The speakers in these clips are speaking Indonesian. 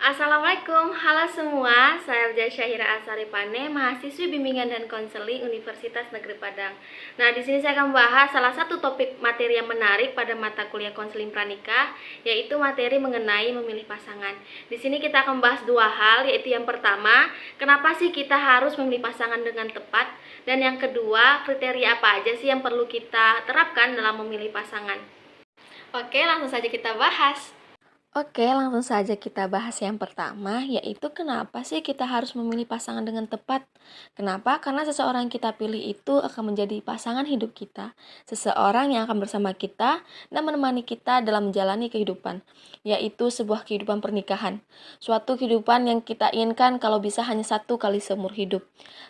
Assalamualaikum, halo semua. Saya Elja Syahira Asaripane, mahasiswi bimbingan dan konseling Universitas Negeri Padang. Nah, di sini saya akan membahas salah satu topik materi yang menarik pada mata kuliah konseling pranikah, yaitu materi mengenai memilih pasangan. Di sini kita akan membahas dua hal, yaitu yang pertama, kenapa sih kita harus memilih pasangan dengan tepat, dan yang kedua, kriteria apa aja sih yang perlu kita terapkan dalam memilih pasangan. Oke, langsung saja kita bahas. Oke, langsung saja kita bahas yang pertama, yaitu kenapa sih kita harus memilih pasangan dengan tepat? Kenapa? Karena seseorang yang kita pilih itu akan menjadi pasangan hidup kita, seseorang yang akan bersama kita dan menemani kita dalam menjalani kehidupan, yaitu sebuah kehidupan pernikahan. Suatu kehidupan yang kita inginkan kalau bisa hanya satu kali seumur hidup.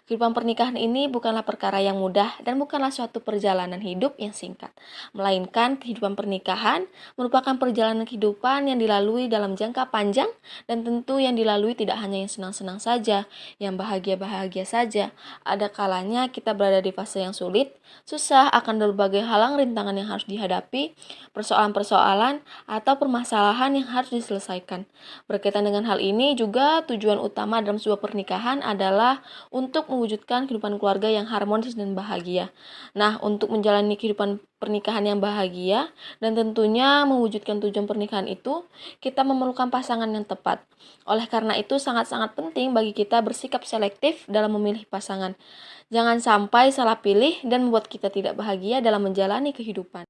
Kehidupan pernikahan ini bukanlah perkara yang mudah dan bukanlah suatu perjalanan hidup yang singkat, melainkan kehidupan pernikahan merupakan perjalanan kehidupan yang dilalui dalam jangka panjang dan tentu yang dilalui tidak hanya yang senang-senang saja, yang bahagia-bahagia saja. Ada kalanya kita berada di fase yang sulit, susah akan berbagai halang rintangan yang harus dihadapi, persoalan-persoalan atau permasalahan yang harus diselesaikan. Berkaitan dengan hal ini juga tujuan utama dalam sebuah pernikahan adalah untuk mewujudkan kehidupan keluarga yang harmonis dan bahagia. Nah, untuk menjalani kehidupan pernikahan yang bahagia dan tentunya mewujudkan tujuan pernikahan itu, kita memerlukan pasangan yang tepat. Oleh karena itu sangat-sangat penting bagi kita bersikap selektif dalam memilih pasangan. Jangan sampai salah pilih dan membuat kita tidak bahagia dalam menjalani kehidupan.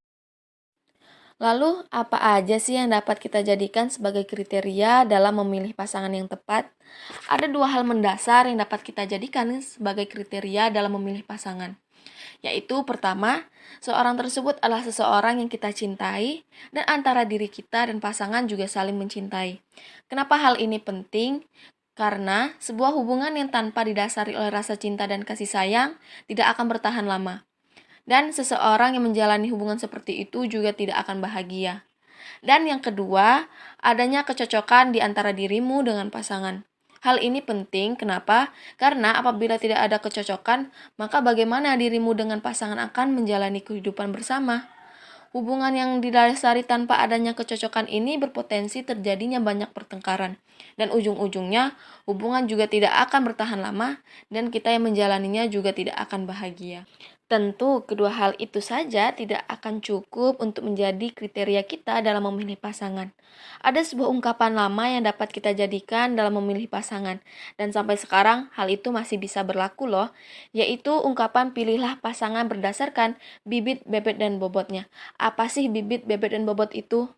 Lalu, apa aja sih yang dapat kita jadikan sebagai kriteria dalam memilih pasangan yang tepat? Ada dua hal mendasar yang dapat kita jadikan sebagai kriteria dalam memilih pasangan, yaitu pertama, seorang tersebut adalah seseorang yang kita cintai dan antara diri kita dan pasangan juga saling mencintai. Kenapa hal ini penting? Karena sebuah hubungan yang tanpa didasari oleh rasa cinta dan kasih sayang tidak akan bertahan lama. Dan seseorang yang menjalani hubungan seperti itu juga tidak akan bahagia. Dan yang kedua, adanya kecocokan di antara dirimu dengan pasangan. Hal ini penting, kenapa? Karena apabila tidak ada kecocokan, maka bagaimana dirimu dengan pasangan akan menjalani kehidupan bersama? Hubungan yang didasari tanpa adanya kecocokan ini berpotensi terjadinya banyak pertengkaran. Dan ujung-ujungnya, hubungan juga tidak akan bertahan lama dan kita yang menjalaninya juga tidak akan bahagia. Tentu, kedua hal itu saja tidak akan cukup untuk menjadi kriteria kita dalam memilih pasangan. Ada sebuah ungkapan lama yang dapat kita jadikan dalam memilih pasangan, dan sampai sekarang hal itu masih bisa berlaku loh, yaitu ungkapan pilihlah pasangan berdasarkan bibit, bebet, dan bobotnya. Apa sih bibit, bebet, dan bobot itu?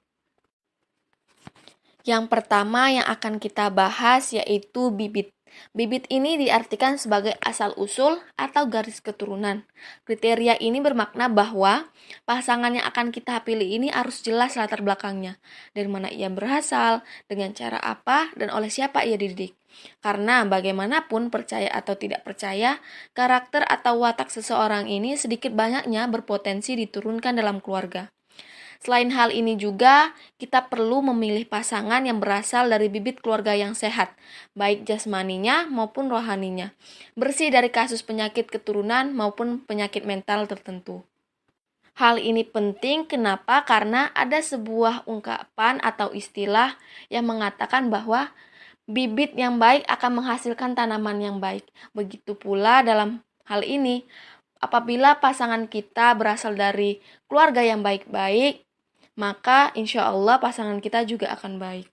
Yang pertama yang akan kita bahas yaitu bibit. Bibit ini diartikan sebagai asal-usul atau garis keturunan. Kriteria ini bermakna bahwa pasangan yang akan kita pilih ini harus jelas latar belakangnya, dari mana ia berasal, dengan cara apa, dan oleh siapa ia dididik. Karena bagaimanapun percaya atau tidak percaya, karakter atau watak seseorang ini sedikit banyaknya berpotensi diturunkan dalam keluarga. Selain hal ini juga, kita perlu memilih pasangan yang berasal dari bibit keluarga yang sehat, baik jasmaninya maupun rohaninya, bersih dari kasus penyakit keturunan maupun penyakit mental tertentu. Hal ini penting kenapa? Karena ada sebuah ungkapan atau istilah yang mengatakan bahwa bibit yang baik akan menghasilkan tanaman yang baik. Begitu pula dalam hal ini, apabila pasangan kita berasal dari keluarga yang baik-baik, maka insya Allah pasangan kita juga akan baik.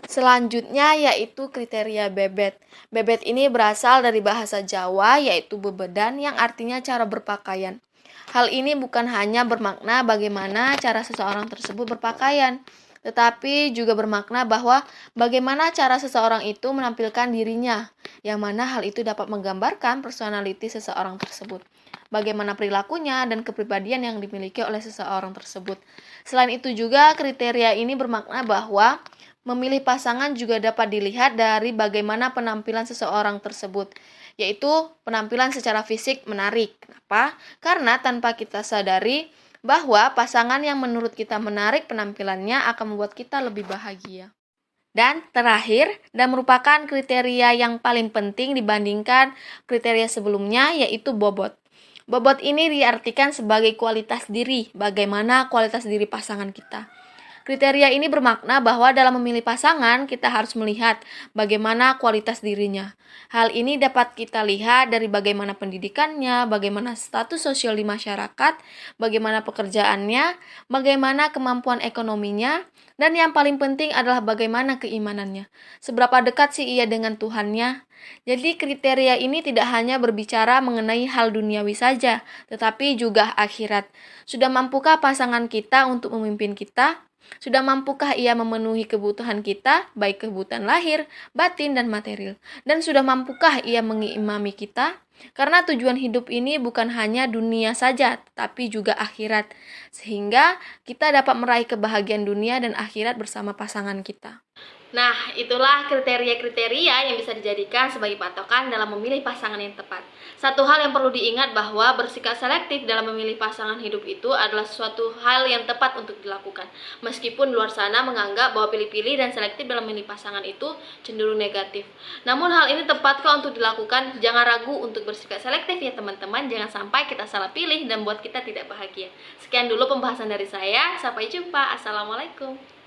Selanjutnya yaitu kriteria bebet. Bebet ini berasal dari bahasa Jawa yaitu bebedan yang artinya cara berpakaian. Hal ini bukan hanya bermakna bagaimana cara seseorang tersebut berpakaian, tetapi juga bermakna bahwa bagaimana cara seseorang itu menampilkan dirinya, yang mana hal itu dapat menggambarkan personality seseorang tersebut, bagaimana perilakunya dan kepribadian yang dimiliki oleh seseorang tersebut. Selain itu juga kriteria ini bermakna bahwa memilih pasangan juga dapat dilihat dari bagaimana penampilan seseorang tersebut, yaitu penampilan secara fisik menarik. Kenapa? Karena tanpa kita sadari bahwa pasangan yang menurut kita menarik penampilannya akan membuat kita lebih bahagia. Dan terakhir, dan merupakan kriteria yang paling penting dibandingkan kriteria sebelumnya, yaitu bobot. Bobot ini diartikan sebagai kualitas diri, bagaimana kualitas diri pasangan kita. Kriteria ini bermakna bahwa dalam memilih pasangan, kita harus melihat bagaimana kualitas dirinya. Hal ini dapat kita lihat dari bagaimana pendidikannya, bagaimana status sosial di masyarakat, bagaimana pekerjaannya, bagaimana kemampuan ekonominya, dan yang paling penting adalah bagaimana keimanannya. Seberapa dekat sih ia dengan Tuhannya? Jadi kriteria ini tidak hanya berbicara mengenai hal duniawi saja, tetapi juga akhirat. Sudah mampukah pasangan kita untuk memimpin kita? Sudah mampukah ia memenuhi kebutuhan kita, baik kebutuhan lahir, batin, dan material? Dan sudah mampukah ia mengimami kita? Karena tujuan hidup ini bukan hanya dunia saja, tetapi juga akhirat. Sehingga kita dapat meraih kebahagiaan dunia dan akhirat bersama pasangan kita. Nah, itulah kriteria-kriteria yang bisa dijadikan sebagai patokan dalam memilih pasangan yang tepat. Satu hal yang perlu diingat bahwa bersikap selektif dalam memilih pasangan hidup itu adalah suatu hal yang tepat untuk dilakukan. Meskipun luar sana menganggap bahwa pilih-pilih dan selektif dalam memilih pasangan itu cenderung negatif. Namun hal ini tepat kok untuk dilakukan. Jangan ragu untuk bersikap selektif ya teman-teman. Jangan sampai kita salah pilih dan buat kita tidak bahagia. Sekian dulu pembahasan dari saya. Sampai jumpa. Assalamualaikum.